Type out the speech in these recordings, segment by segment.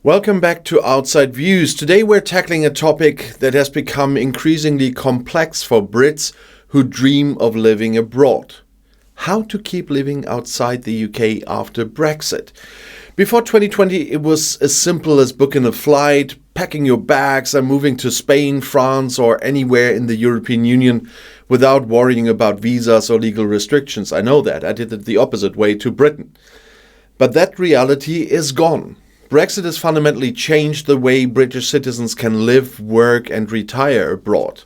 Welcome back to Outside Views. Today we're tackling a topic that has become increasingly complex for Brits who dream of living abroad. How to keep living outside the UK after Brexit. Before 2020, it was as simple as booking a flight, packing your bags and moving to Spain, France or anywhere in the European Union without worrying about visas or legal restrictions. I know that. I did it the opposite way to Britain. But that reality is gone. Brexit has fundamentally changed the way British citizens can live, work and retire abroad.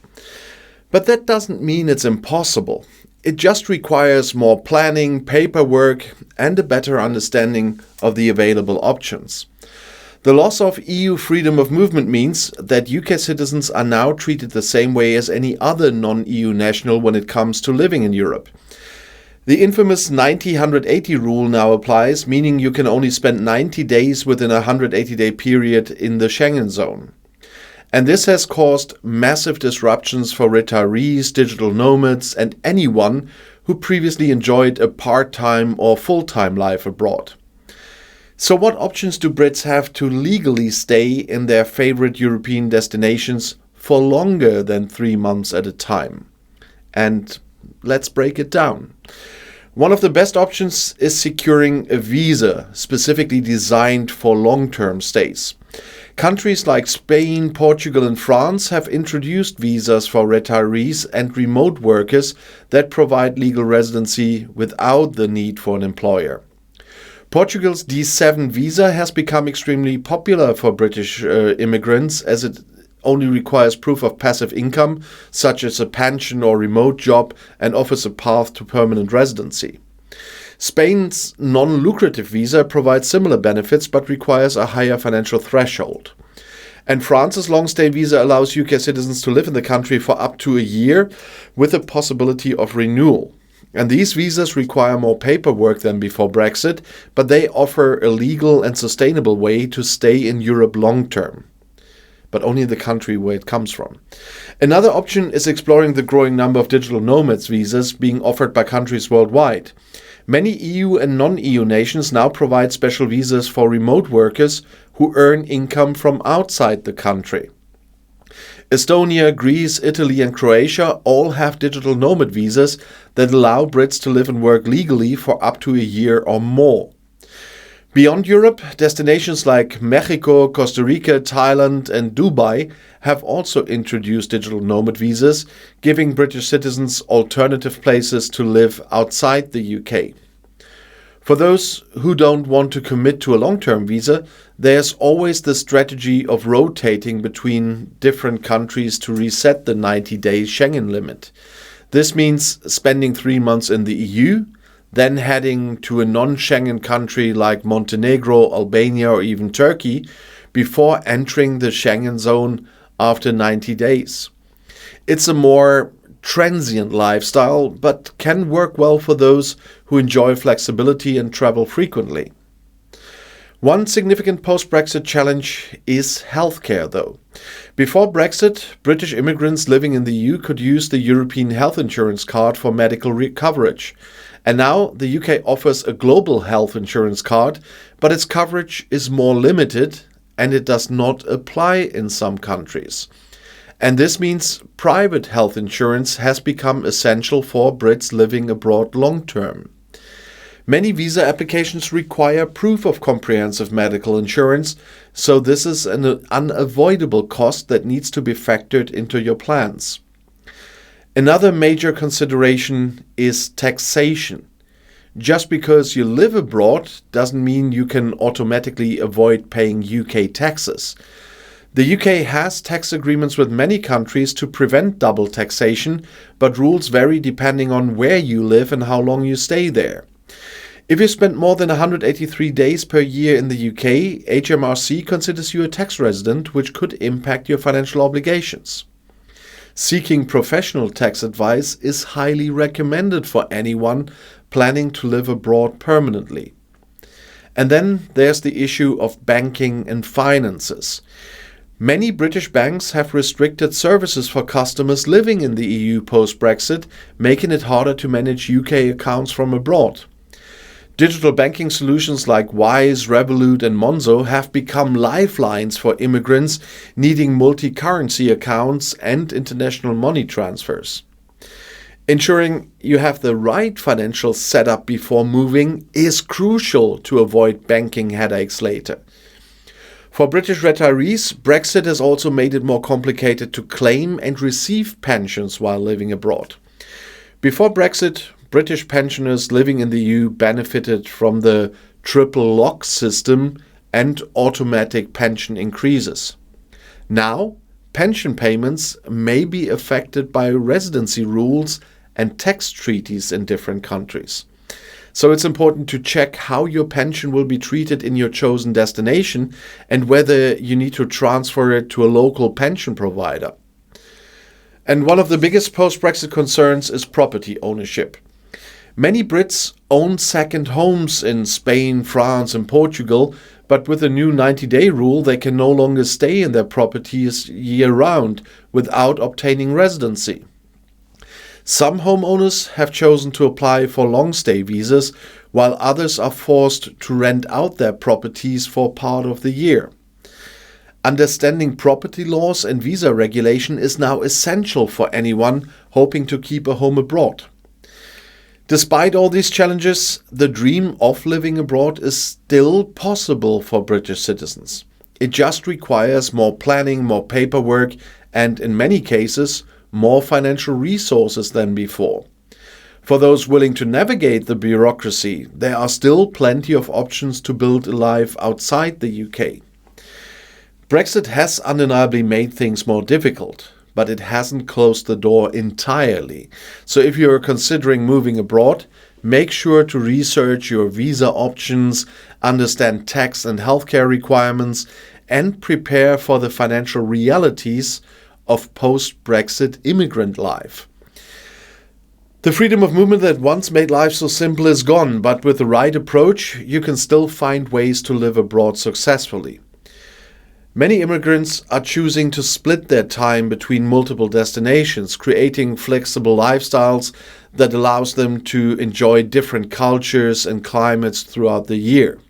But that doesn't mean it's impossible. It just requires more planning, paperwork and a better understanding of the available options. The loss of EU freedom of movement means that UK citizens are now treated the same way as any other non-EU national when it comes to living in Europe. The infamous 90-180 rule now applies, meaning you can only spend 90 days within a 180-day period in the Schengen zone. And this has caused massive disruptions for retirees, digital nomads and anyone who previously enjoyed a part-time or full-time life abroad. So what options do Brits have to legally stay in their favorite European destinations for longer than 3 months at a time? And let's break it down. One of the best options is securing a visa specifically designed for long-term stays. Countries like Spain, Portugal and France have introduced visas for retirees and remote workers that provide legal residency without the need for an employer. Portugal's D7 visa has become extremely popular for British immigrants as it only requires proof of passive income, such as a pension or remote job, and offers a path to permanent residency. Spain's non-lucrative visa provides similar benefits but requires a higher financial threshold. And France's long-stay visa allows UK citizens to live in the country for up to a year with a possibility of renewal. And these visas require more paperwork than before Brexit, but they offer a legal and sustainable way to stay in Europe long-term. But only the country where it comes from. Another option is exploring the growing number of digital nomads visas being offered by countries worldwide. Many EU and non-EU nations now provide special visas for remote workers who earn income from outside the country. Estonia, Greece, Italy and Croatia all have digital nomad visas that allow Brits to live and work legally for up to a year or more. Beyond Europe, destinations like Mexico, Costa Rica, Thailand and Dubai have also introduced digital nomad visas, giving British citizens alternative places to live outside the UK. For those who don't want to commit to a long-term visa, there's always the strategy of rotating between different countries to reset the 90-day Schengen limit. This means spending 3 months in the EU, then heading to a non-Schengen country like Montenegro, Albania or even Turkey before entering the Schengen zone after 90 days. It's a more transient lifestyle, but can work well for those who enjoy flexibility and travel frequently. One significant post-Brexit challenge is healthcare, though. Before Brexit, British immigrants living in the EU could use the European health insurance card for medical coverage. And now the UK offers a global health insurance card, but its coverage is more limited and it does not apply in some countries. And this means private health insurance has become essential for Brits living abroad long term. Many visa applications require proof of comprehensive medical insurance, so this is an unavoidable cost that needs to be factored into your plans. Another major consideration is taxation. Just because you live abroad doesn't mean you can automatically avoid paying UK taxes. The UK has tax agreements with many countries to prevent double taxation, but rules vary depending on where you live and how long you stay there. If you spend more than 183 days per year in the UK, HMRC considers you a tax resident, which could impact your financial obligations. Seeking professional tax advice is highly recommended for anyone planning to live abroad permanently. And then there's the issue of banking and finances. Many British banks have restricted services for customers living in the EU post-Brexit, making it harder to manage UK accounts from abroad. Digital banking solutions like Wise, Revolut and Monzo have become lifelines for immigrants needing multi-currency accounts and international money transfers. Ensuring you have the right financial setup before moving is crucial to avoid banking headaches later. For British retirees, Brexit has also made it more complicated to claim and receive pensions while living abroad. Before Brexit, British pensioners living in the EU benefited from the triple lock system and automatic pension increases. Now, pension payments may be affected by residency rules and tax treaties in different countries. So it's important to check how your pension will be treated in your chosen destination and whether you need to transfer it to a local pension provider. And one of the biggest post-Brexit concerns is property ownership. Many Brits own second homes in Spain, France and Portugal, but with the new 90-day rule they can no longer stay in their properties year-round without obtaining residency. Some homeowners have chosen to apply for long-stay visas, while others are forced to rent out their properties for part of the year. Understanding property laws and visa regulation is now essential for anyone hoping to keep a home abroad. Despite all these challenges, the dream of living abroad is still possible for British citizens. It just requires more planning, more paperwork, and in many cases, more financial resources than before. For those willing to navigate the bureaucracy, there are still plenty of options to build a life outside the UK. Brexit has undeniably made things more difficult, but it hasn't closed the door entirely. So if you're considering moving abroad, make sure to research your visa options, understand tax and healthcare requirements, and prepare for the financial realities of post-Brexit immigrant life. The freedom of movement that once made life so simple is gone, but with the right approach, you can still find ways to live abroad successfully. Many immigrants are choosing to split their time between multiple destinations, creating flexible lifestyles that allows them to enjoy different cultures and climates throughout the year.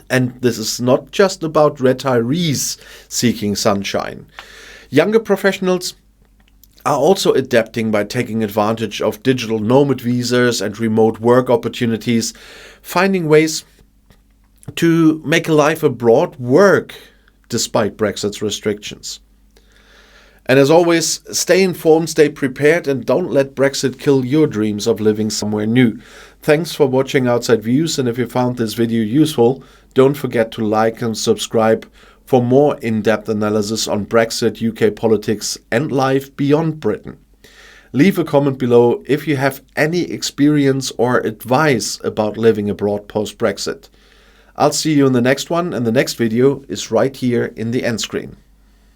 And this is not just about retirees seeking sunshine. Younger professionals are also adapting by taking advantage of digital nomad visas and remote work opportunities, finding ways to make a life abroad work despite Brexit's restrictions. And as always, stay informed, stay prepared, and don't let Brexit kill your dreams of living somewhere new. Thanks for watching Outside Views, and if you found this video useful, don't forget to like and subscribe for more in-depth analysis on Brexit, UK politics and life beyond Britain. Leave a comment below if you have any experience or advice about living abroad post-Brexit. I'll see you in the next one, and the next video is right here in the end screen.